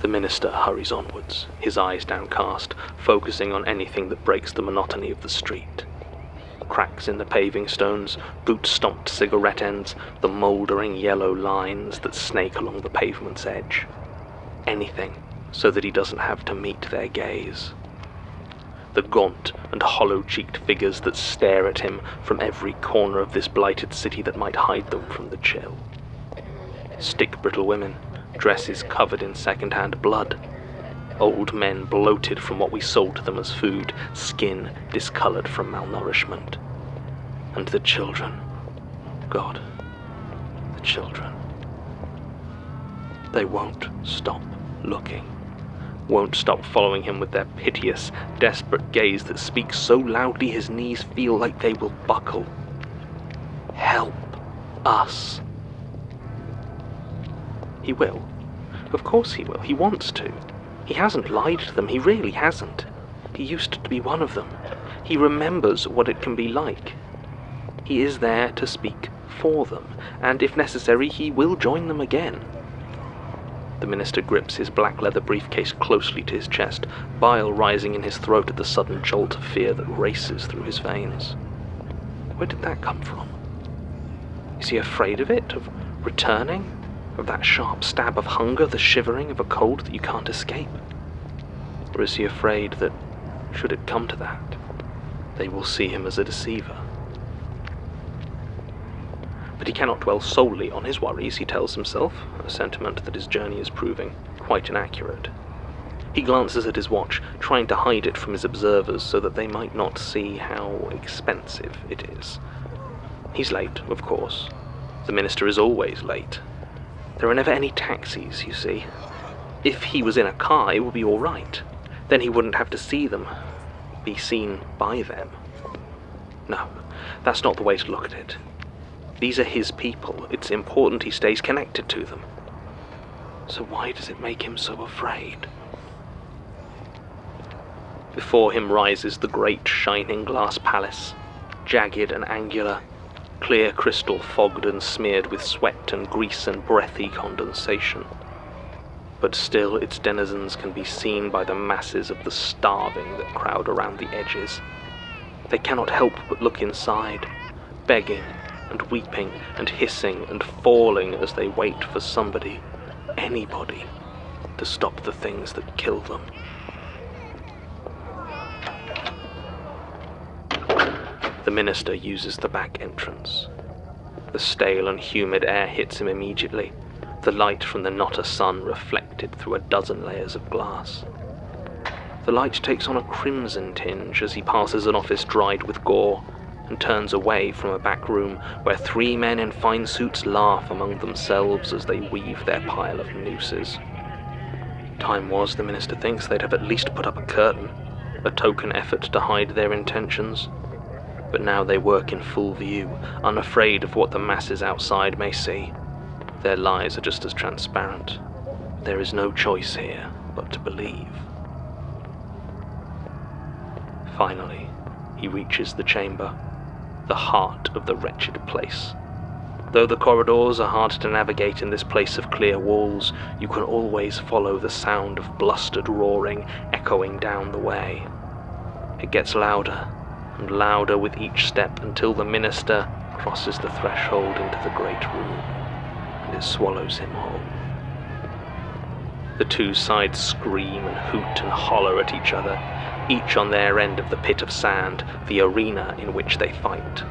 The minister hurries onwards, his eyes downcast, focusing on anything that breaks the monotony of the street. Cracks in the paving stones, boot-stomped cigarette ends, the mouldering yellow lines that snake along the pavement's edge. Anything so that he doesn't have to meet their gaze. The gaunt and hollow-cheeked figures that stare at him from every corner of this blighted city that might hide them from the chill. Stick-brittle women, dresses covered in second-hand blood. Old men bloated from what we sold to them as food, skin discolored from malnourishment. And the children. God, the children. They won't stop looking. Won't stop following him with their piteous, desperate gaze that speaks so loudly his knees feel like they will buckle. Help us. He will. Of course he will. He wants to. He hasn't lied to them. He really hasn't. He used to be one of them. He remembers what it can be like. He is there to speak for them, and if necessary, he will join them again. The minister grips his black leather briefcase closely to his chest, bile rising in his throat at the sudden jolt of fear that races through his veins. Where did that come from? Is he afraid of it, of returning? Of that sharp stab of hunger, the shivering of a cold that you can't escape? Or is he afraid that, should it come to that, they will see him as a deceiver? But he cannot dwell solely on his worries, he tells himself, a sentiment that his journey is proving quite inaccurate. He glances at his watch, trying to hide it from his observers so that they might not see how expensive it is. He's late, of course. The minister is always late. There are never any taxis, you see. If he was in a car, it would be all right. Then he wouldn't have to see them, be seen by them. No, that's not the way to look at it. These are his people. It's important he stays connected to them. So why does it make him so afraid? Before him rises the great shining glass palace, jagged and angular, clear crystal fogged and smeared with sweat and grease and breathy condensation. But still its denizens can be seen by the masses of the starving that crowd around the edges. They cannot help but look inside, begging and weeping and hissing and falling as they wait for somebody, anybody, to stop the things that kill them. The minister uses the back entrance. The stale and humid air hits him immediately, the light from the not a sun reflected through a dozen layers of glass. The light takes on a crimson tinge as he passes an office dried with gore and turns away from a back room where 3 men in fine suits laugh among themselves as they weave their pile of nooses. Time was, the minister thinks, they'd have at least put up a curtain, a token effort to hide their intentions. But now they work in full view, unafraid of what the masses outside may see. Their lies are just as transparent. There is no choice here but to believe. Finally, he reaches the chamber, the heart of the wretched place. Though the corridors are hard to navigate in this place of clear walls, you can always follow the sound of blustered roaring echoing down the way. It gets louder and louder with each step until the minister crosses the threshold into the great room, and it swallows him whole. The 2 sides scream and hoot and holler at each other, each on their end of the pit of sand, the arena in which they fight.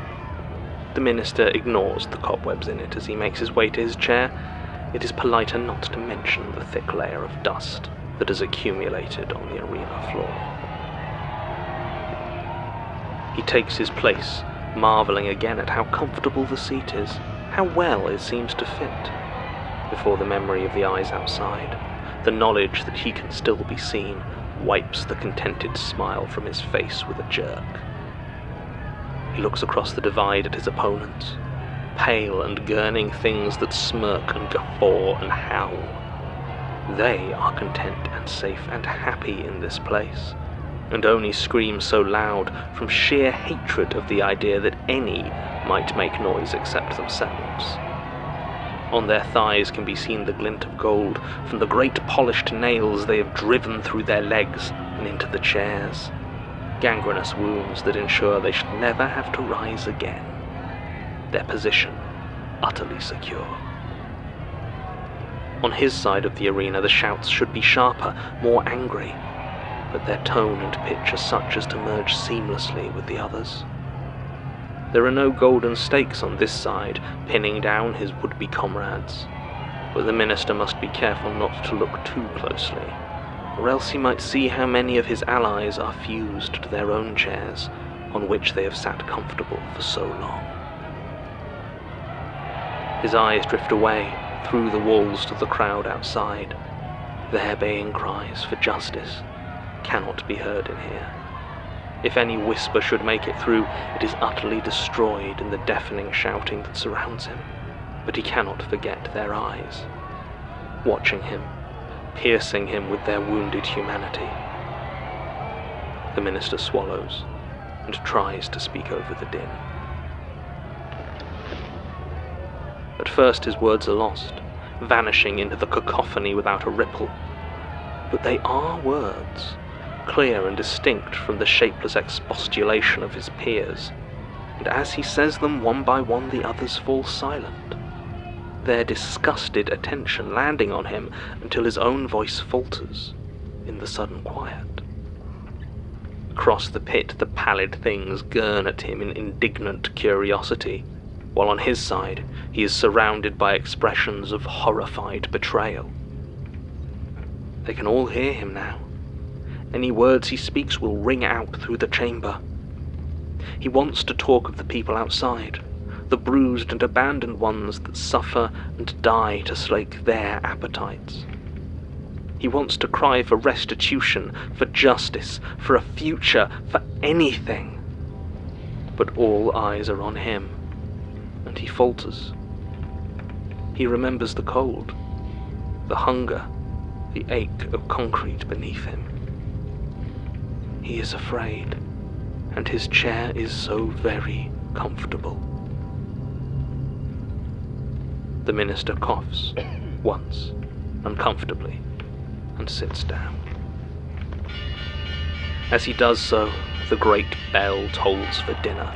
The minister ignores the cobwebs in it as he makes his way to his chair. It is politer not to mention the thick layer of dust that has accumulated on the arena floor. He takes his place, marveling again at how comfortable the seat is, how well it seems to fit. Before the memory of the eyes outside, the knowledge that he can still be seen, wipes the contented smile from his face with a jerk. He looks across the divide at his opponents, pale and gurning things that smirk and guffaw and howl. They are content and safe and happy in this place, and only scream so loud from sheer hatred of the idea that any might make noise except themselves. On their thighs can be seen the glint of gold from the great polished nails they have driven through their legs and into the chairs. Gangrenous wounds that ensure they should never have to rise again. Their position utterly secure. On his side of the arena, the shouts should be sharper, more angry, but their tone and pitch are such as to merge seamlessly with the others. There are no golden stakes on this side, pinning down his would-be comrades, but the minister must be careful not to look too closely, or else he might see how many of his allies are fused to their own chairs, on which they have sat comfortable for so long. His eyes drift away, through the walls to the crowd outside. Their baying cries for justice cannot be heard in here. If any whisper should make it through, it is utterly destroyed in the deafening shouting that surrounds him. But he cannot forget their eyes, watching him, piercing him with their wounded humanity. The minister swallows and tries to speak over the din. At first his words are lost, vanishing into the cacophony without a ripple. But they are words, clear and distinct from the shapeless expostulation of his peers, and as he says them one by one the others fall silent, their disgusted attention landing on him until his own voice falters in the sudden quiet. Across the pit the pallid things gurn at him in indignant curiosity, while on his side he is surrounded by expressions of horrified betrayal. They can all hear him now. Any words he speaks will ring out through the chamber. He wants to talk of the people outside, the bruised and abandoned ones that suffer and die to slake their appetites. He wants to cry for restitution, for justice, for a future, for anything. But all eyes are on him, and he falters. He remembers the cold, the hunger, the ache of concrete beneath him. He is afraid, and his chair is so very comfortable. The minister coughs once, uncomfortably, and sits down. As he does so, the great bell tolls for dinner,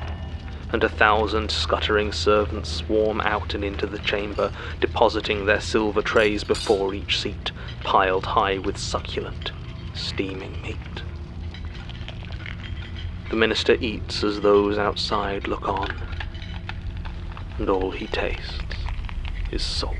and 1,000 scuttering servants swarm out and into the chamber, depositing their silver trays before each seat, piled high with succulent, steaming meat. The minister eats as those outside look on, and all he tastes is salt.